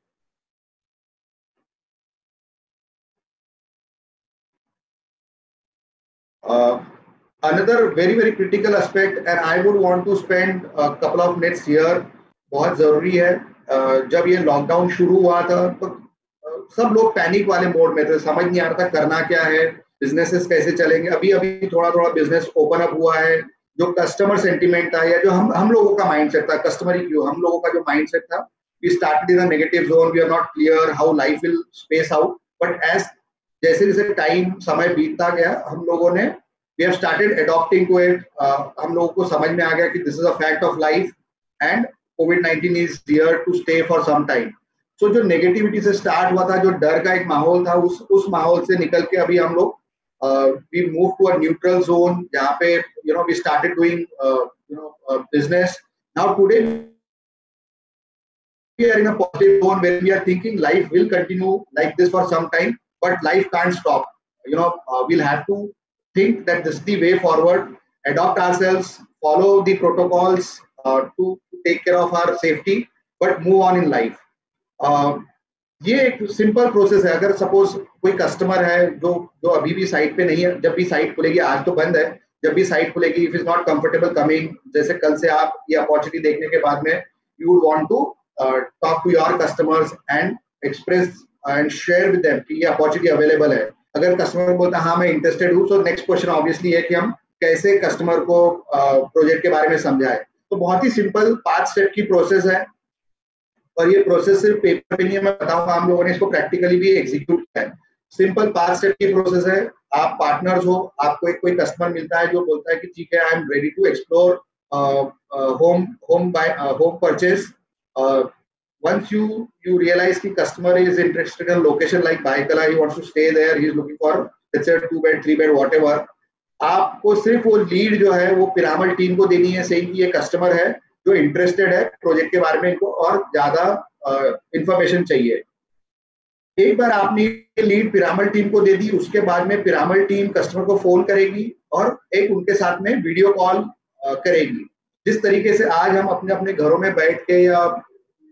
Another very very critical aspect, and I would want to spend a couple of minutes here, बहुत जरूरी है। जब ये lockdown शुरू हुआ था तो सब लोग पैनिक वाले मोड में थे, समझ नहीं आ रहा था करना क्या है, बिजनेसेस कैसे चलेंगे। अभी अभी थोड़ा थोड़ा बिजनेस ओपन अप हुआ है। जो कस्टमर सेंटिमेंट था या जो हम लोगों का माइंडसेट था, कस्टमर ही क्यों, हम लोगों का जो माइंडसेट था, we started in a negative zone. We are not clear how life will space out, but as जैसे जैसे टाइम समय बीतता गया, हम लोगों ने we have started adopting to it. हम लोगों को समझ में आ गया कि this is a fact of life and कोविड-19 is here to stay for some time. So जो नेगेटिविटी से स्टार्ट हुआ था, जो डर का एक माहौल था, उस माहौल से निकल के अभी हम लोग we move to a neutral zone, जहाँ पे we started doing business. Now today we are in a positive zone where we are thinking life will continue like this for some time, but life can't stop. We'll have to think that this is the way forward, adopt ourselves, follow the protocols to take care of our safety, but move on in life. ये एक simple process है। अगर suppose कोई customer है जो जो अभी भी साइट पे नहीं है, जब भी साइट खुलेगी, आज तो बंद है, जब भी साइट खुलेगी, if is not comfortable coming, जैसे कल से आप ये अपॉर्चुनिटी देखने के बाद में you would want to talk to your customers and express and share with them कि ये अपॉर्चुनिटी अवेलेबल है। अगर कस्टमर बोलता है हाँ मैं इंटरेस्टेड हूँ, तो नेक्स्ट क्वेश्चन ऑब्वियसली है कि हम कैसे कस्टमर को प्रोजेक्ट के बारे में समझाएं। तो बहुत ही सिंपल 5 स्टेप की प्रोसेस है, और ये प्रोसेस सिर्फ पेपर पे नहीं है, मैं बताऊंगा, हम लोगों ने इसको प्रैक्टिकली भी एग्जीक्यूट किया है। सिंपल 5 स्टेप की प्रोसेस है। आप पार्टनर्स हो, आपको एक कोई कस्टमर मिलता है जो बोलता है कि ठीक है I am ready to explore home purchase. once you realize कि customer is interested in location like Baikala, he wants to stay there, he is looking for let's say 2 bed 3 bed whatever, आपको सिर्फ वो lead जो है वो Piramal team को देनी है, सही कि ये कस्टमर है जो इंटरेस्टेड है प्रोजेक्ट के बारे में, इनको और ज्यादा इंफॉर्मेशन चाहिए। एक बार आपने लीड पिरामल टीम को दे दी, उसके बाद में पिरामल टीम कस्टमर को फोन करेगी और एक उनके साथ में वीडियो कॉल करेगी। जिस तरीके से आज हम अपने अपने घरों में बैठ के या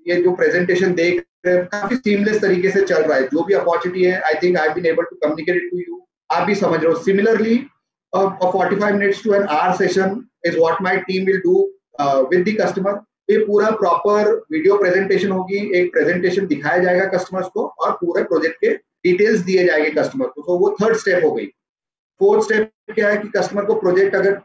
ये जो प्रेजेंटेशन देख रहे हैं, काफी सीमलेस तरीके से चल रहा है। जो भी अपॉर्चुनिटी है, I think I have been able to communicate it to you, आप भी समझ रहे हो। Similarly a 45 minutes to an hour session is what my team will do with the customer। ये पूरा प्रॉपर वीडियो प्रेजेंटेशन होगी, एक प्रेजेंटेशन दिखाया जाएगा कस्टमर्स को और पूरे प्रोजेक्ट के डिटेल्स दिए जाएंगे कस्टमर को। तो वो 3rd स्टेप हो गई। 4th स्टेप क्या है कि कस्टमर को प्रोजेक्ट, अगर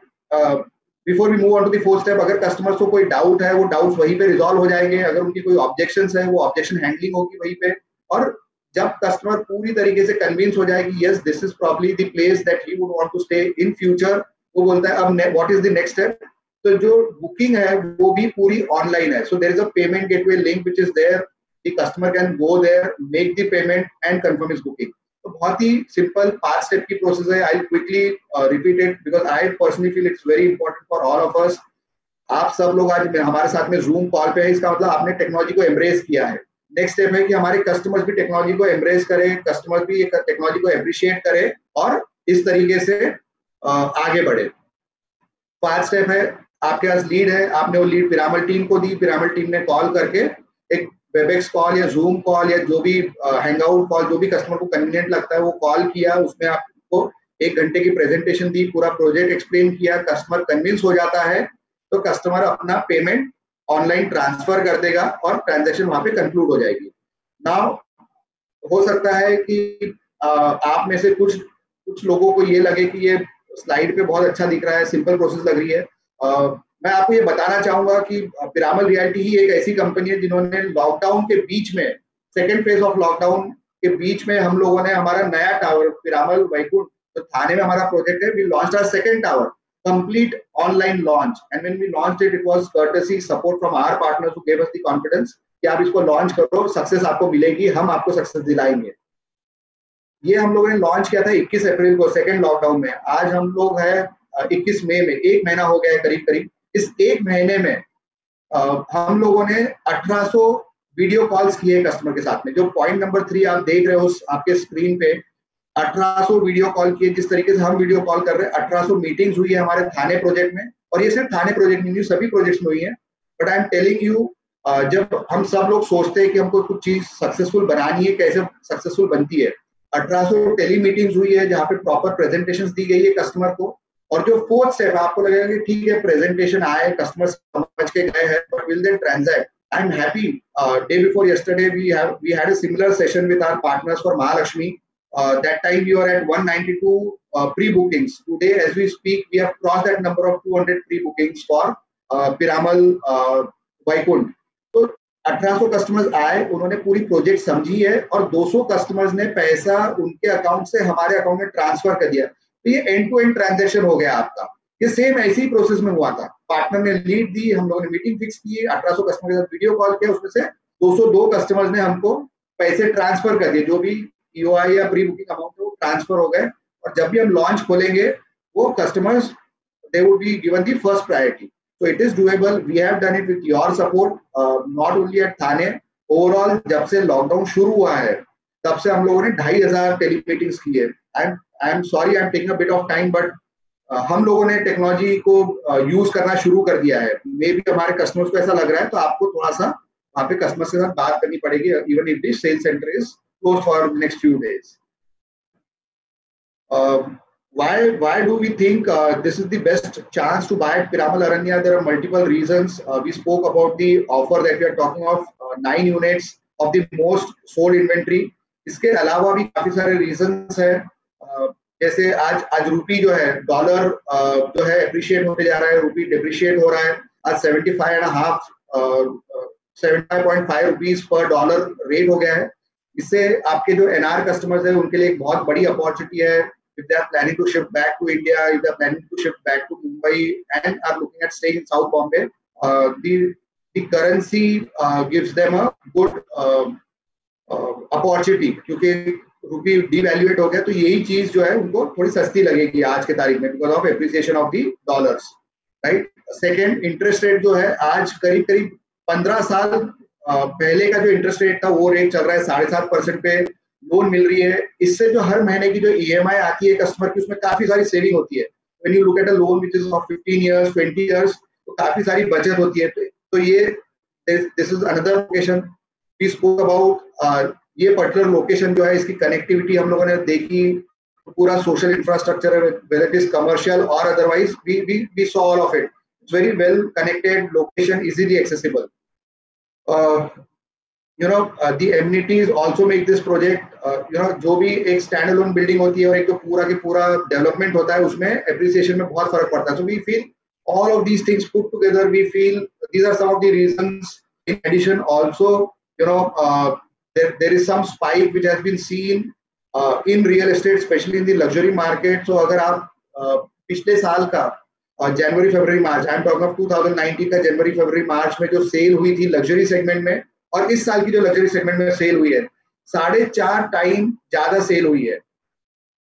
before we move on to the 4th step, अगर कस्टमर्स को कोई डाउट है वो डाउट्स वहीं पे रिजॉल्व हो जाएंगे। अगर उनकी कोई ऑब्जेक्शंस है वो ऑब्जेक्शन हैंडलिंग होगी वहीं पे। और जब कस्टमर पूरी तरीके से कन्विंस हो जाएगी yes this is probably the place that he would want to stay in future, वो बोलता है अब what is the next step. तो जो बुकिंग है वो भी पूरी ऑनलाइन है। So there is a payment gateway link which is there, the customer can go there, make the payment and confirm his booking. तो बहुत ही सिंपल 5 स्टेप की प्रोसेस है। I quickly repeat it because I personally feel it's very important for all of us. आप सब लोग आज हमारे साथ में जूम कॉल पे है, इसका मतलब आपने टेक्नोलॉजी को एम्ब्रेस किया है। नेक्स्ट स्टेप है कि हमारे कस्टमर्स भी टेक्नोलॉजी को एम्ब्रेस करें, कस्टमर्स भी टेक्नोलॉजी को एप्रिशिएट करें और इस तरीके से आगे बढ़े। 5 स्टेप है, आपके पास लीड है, आपने वो लीड पिरामल टीम को दी, पिरामल टीम ने कॉल करके एक वेबएक्स कॉल या जूम कॉल या जो भी हैंगआउट कॉल, जो भी कस्टमर को कन्वीनियंट लगता है वो कॉल किया, उसमें आपको 1 घंटे की प्रेजेंटेशन दी, पूरा प्रोजेक्ट एक्सप्लेन किया, कस्टमर कन्विंस हो जाता है तो कस्टमर अपना पेमेंट ऑनलाइन ट्रांसफर कर देगा और ट्रांजैक्शन वहां पे कंक्लूड हो जाएगी। नाउ हो सकता है कि आप में से कुछ लोगों को ये लगे कि ये स्लाइड पे बहुत अच्छा दिख रहा है, सिंपल प्रोसेस लग रही है। मैं आपको ये बताना चाहूंगा कि पिरामल रियल्टी ही एक ऐसी कंपनी है जिन्होंने लॉकडाउन के बीच में, 2nd फेज ऑफ लॉकडाउन के बीच में, हम लोगों ने हमारा नया टावर पिरामल वैकुंठ, तो थाने में हमारा प्रोजेक्ट है, we launched our 2nd tower, complete online launch, and when we launched it was courtesy support from our partners who gave us the confidence कि आप इसको लॉन्च करो, सक्सेस आपको मिलेगी, हम आपको सक्सेस दिलाएंगे। ये हम लोगों ने लॉन्च किया था 21 अप्रैल को 2nd लॉकडाउन में। आज हम लोग है 21 मई में, 1 महीना हो गया है करीब करीब। इस 1 महीने में हम लोगों ने 1800 वीडियो कॉल्स किए कस्टमर के साथ में। जो पॉइंट नंबर 3 आप देख रहे हो आपके स्क्रीन पे, 1800 वीडियो कॉल किए। जिस तरीके से हम वीडियो कॉल कर रहे हैं, 1800 मीटिंग्स हुई है हमारे थाने प्रोजेक्ट में, और ये सिर्फ थाने प्रोजेक्ट नहीं, सभी प्रोजेक्ट्स में हुई है। But I am telling you, जब हम सब लोग सोचते हैं कि हमको कुछ चीज सक्सेसफुल बनानी है, कैसे सक्सेसफुल बनती है। 1800 टेली मीटिंग्स हुई है जहाँ पे प्रॉपर प्रेजेंटेशंस दी गई है कस्टमर को। और जो 4th स्टेप, आपको लगेगा कि ठीक है प्रेजेंटेशन आए, कस्टमर समझ के गए हैं, but will they transact? I am happy, day before yesterday we had a similar session with our partners for Mahalakshmi. That time we were at 192 pre-bookings. Today, as we speak, we have crossed that number of 200 pre-bookings for Piramal Vaikunth. तो 1800 customers आए, उन्होंने पूरी project समझी है और 200 customers ने पैसा उनके अकाउंट से हमारे अकाउंट में ट्रांसफर कर दिया। तो ये एंड टू एंड ट्रांजेक्शन हो गया आपका। ये सेम ऐसी ही प्रोसेस में हुआ था। पार्टनर ने लीड दी, हम लोगों ने मीटिंग फिक्स की, 1800 कस्टमर के साथ वीडियो कॉल किया, उसमें से 202 कस्टमर्स ने हमको पैसे ट्रांसफर कर दिए। जो भी EOI या प्री बुकिंग अमाउंट वो ट्रांसफर हो गए, और जब भी हम लॉन्च खोलेंगे वो customers they would be given the first priority. So it is doable, we have done it with your support, not only at Thane. Overall जब से लॉकडाउन शुरू हुआ है तब से हम लोगों ने 2500 टेली मीटिंग्स की है। I am sorry, I am taking a bit of time, but हम लोगों ने टेक्नोलॉजी को यूज करना शुरू कर दिया है। मे बी हमारे कस्टमर्स को ऐसा लग रहा है, तो आपको थोड़ा सा वहाँ पे कस्टमर के साथ बात करनी पड़ेगी, even if the sale centre is close for next few days. Why do we think this is the best chance to buy at Piramal Aranya? There are multiple reasons. We spoke about the offer that we are talking of, 9 units of the most sold inventory. इसके अलावा भी काफी सारे reasons हैं. जैसे आज रूपी जो है, डॉलर जो है अप्रिशिएट होते जा रहा है, रूपी डिप्रिशिएट हो रहा है. आज 75.5 रुपीज पर डॉलर रेट हो गया है. इससे आपके जो एनआर कस्टमर्स है उनके लिए एक बहुत बड़ी अपॉर्चुनिटी है. If they are planning to shift back to India, if they are planning to shift back to Mumbai and are looking at staying in South Bombay, the currency gives them a good opportunity. क्योंकि रुपी डिवैल्यूएट हो गया तो यही चीज जो है उनको थोड़ी सस्ती लगेगी आज के तारीख में because of appreciation of the dollars, right. Second, interest rate जो है आज करीब 15 साल पहले का जो इंटरेस्ट रेट था वो रेट चल रहा है 7.5% पे. लोन मिल रही है. इससे जो हर महीने की जो ईएमआई आती है कस्टमर की उसमें काफी सारी सेविंग होती है. When you look at a loan which is of 15 years 20 years तो काफी सारी बचत होती है. तो ये this is another location we spoke about. ये पर्टिकुलर लोकेशन जो है इसकी कनेक्टिविटी हम लोगों ने देखी. पूरा सोशल इंफ्रास्ट्रक्चर है, वेदर इट इज कमर्शियल और otherwise we saw all of it. It's very well connected location, easily accessible. the amenities also make this project, जो भी एक स्टैंड अलोन बिल्डिंग होती है और एक तो पूरा के पूरा डेवलपमेंट होता है उसमें एप्रिसिएशन में बहुत फर्क पड़ता है. So we feel all of these things put together, we feel these are some of the reasons. In addition, also, there is some spike which has been seen in real estate, especially in the luxury market. So अगर आप पिछले साल का जनवरी फरवरी मार्च, I am talking of 2019 का जनवरी फरवरी मार्च में जो cell हुई थी लग्जरी सेगमेंट में और इस साल की जो लग्जरी सेगमेंट में सेल हुई है 4.5 टाइम ज्यादा सेल हुई है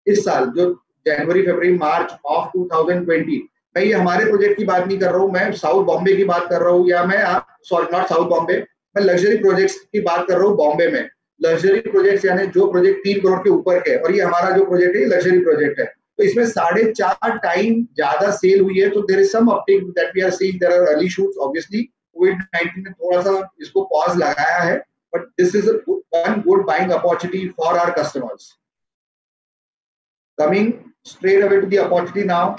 इस साल, जो जनवरी फरवरी मार्च ऑफ 2020. मैं ये हमारे प्रोजेक्ट की बात नहीं कर रहा हूँ, मैं साउथ बॉम्बे की बात कर रहा हूँ, या मैं सॉरी नॉट साउथ बॉम्बे, मैं लग्जरी प्रोजेक्ट्स की बात कर रहा हूँ. बॉम्बे में लग्जरी प्रोजेक्ट्स यानी जो प्रोजेक्ट 3 करोड़ के ऊपर के, और ये हमारा जो प्रोजेक्ट है लग्जरी प्रोजेक्ट है, तो इसमें 4.5 टाइम ज्यादा सेल हुई है. तो there is some uptick that we are seeing. There are early shoots. Obviously कोविड-19 ने थोड़ा सा इसको पॉज लगाया है, but this is one good buying opportunity for our customers. Coming straight away to the opportunity now.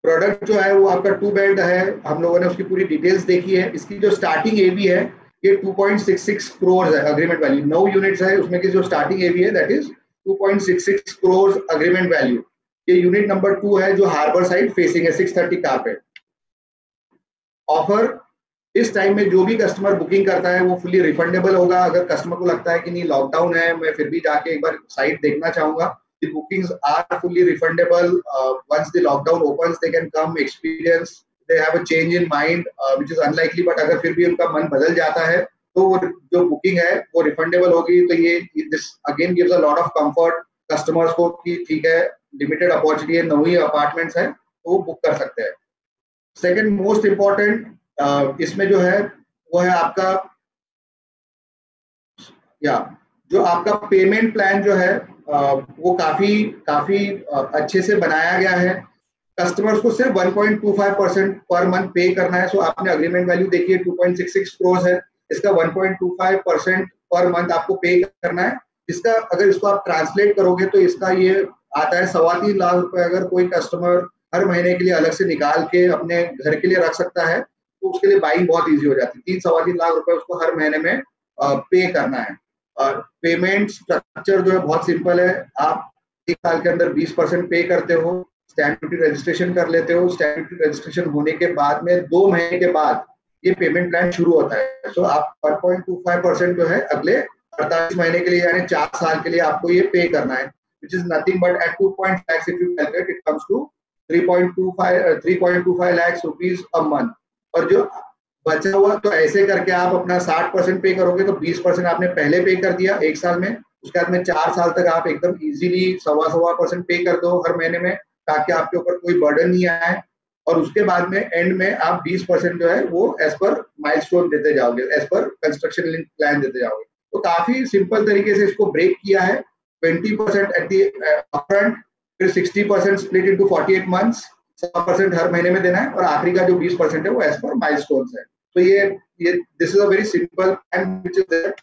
Product जो है वो आपका 2 बेड है. हम लोगों ने उसकी पूरी डिटेल्स देखी है. इसकी जो स्टार्टिंग एवी है ये 2.66 करोड़ है अग्रीमेंट वैल्यू. 9 यूनिट्स है, उसमें की जो स्टार्टिंग एवी है that is 2.66 crore agreement value. ये यूनिट नंबर 2 है जो हार्बर साइड फेसिंग है, 630 कारपेट. ऑफर इस टाइम में जो भी कस्टमर बुकिंग करता है वो फुली रिफंडेबल होगा. अगर कस्टमर को लगता है कि नहीं लॉकडाउन है, मैं फिर भी जाके एक बार साइट देखना चाहूंगा, the bookings are fully refundable. Once the lockdown opens they can come experience. They have a change in mind which is unlikely, but अगर फिर भी उनका मन बदल जाता है तो वो जो बुकिंग है वो रिफंडेबल होगी. तो ये this again gives a lot of comfort customers को कि ठीक है लिमिटेड अपॉर्चुनिटी है, 9 ही अपार्टमेंट्स है तो वो बुक कर सकते हैं. सेकेंड मोस्ट इम्पोर्टेंट इसमें जो है वो है आपका जो आपका पेमेंट प्लान जो है वो काफी अच्छे से बनाया गया है. कस्टमर्स को सिर्फ 1.25% पर मंथ पे करना है. सो आपने अग्रीमेंट वैल्यू देखिए 2.66 करोड़ है, इसका 1.25% पर मंथ आपको पे करना है. इसका अगर इसको आप ट्रांसलेट करोगे तो इसका ये आता है 3.25 लाख रुपए. अगर कोई कस्टमर हर महीने के लिए अलग से निकाल के अपने घर के लिए रख सकता है तो उसके लिए बाइंग बहुत ईजी हो जाती है. 3-3.25 लाख रुपए उसको हर महीने में पे करना है. पेमेंट स्ट्रक्चर जो है बहुत सिंपल है. आप 1 साल के अंदर 20% पे करते हो, स्टैम्प ड्यूटी रजिस्ट्रेशन कर लेते हो. स्टैम्प ड्यूटी रजिस्ट्रेशन होने के बाद में 2 महीने के बाद ये पेमेंट प्लान शुरू होता है. सो आप 1.25% जो है अगले 48 महीने के लिए यानी 4 साल के लिए आपको ये पे करना है, which is nothing but at 2.5 lakhs if you calculate it comes to 3.25 lakhs rupees a month. और जो बचा हुआ तो ऐसे करके आप अपना 60% पे करोगे तो 20% आपने पहले पे कर दिया 1 साल में, उसके बाद में 4 साल तक आप एकदम इजीली 1.25% पे कर दो हर महीने में ताकि आपके ऊपर कोई बर्डन नहीं आए. और उसके बाद में एंड में आप 20% जो है वो एज पर माइलस्टोन देते जाओगे, as per construction link plan देते जाओगे. तो काफी सिंपल तरीके से इसको ब्रेक किया है. 20% एट दी अपफ्रंट, फिर 60% स्प्लिट इनटू 48 मंथ्स, 100% हर महीने में देना है और आखिरी का जो 20% है वो एज पर माइलस्टोन्स है. तो ये this is a very simple plan which is there.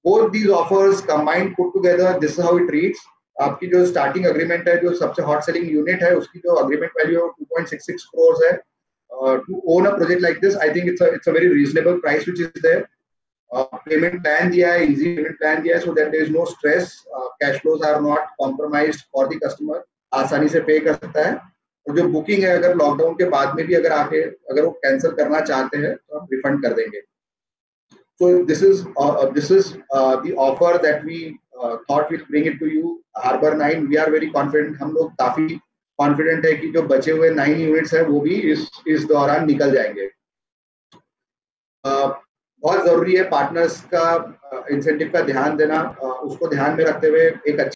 Both these offers combined put together, this is how it reads. आपकी जो स्टार्टिंग अग्रीमेंट है, जो सबसे हॉट सेलिंग यूनिट है, उसकी जो अग्रीमेंट वैल्यू 2.66 crores है. To own a project like this, I think it's a very reasonable price which is there. Payment plan दिया है, easy payment plan दिया है, so that there is no stress. Cash flows are not compromised for the customer. आसानी से पे कर सकता है. और जो बुकिंग है, अगर लॉकडाउन के बाद में भी अगर वो कैंसिल करना चाहते हैं तो हम रिफंड कर देंगे. So this is the offer that we thought we'll bring it to you. Harbour 9, we are very confident. हम लोग काफी कॉन्फिडेंट है कि जो बचे हुए 9 यूनिट्स है वो भी इस दौरान निकल जाएंगे. बहुत जरूरी है पार्टनर्स का इंसेंटिव का ध्यान देना. उसको ध्यान में रखते हुए एक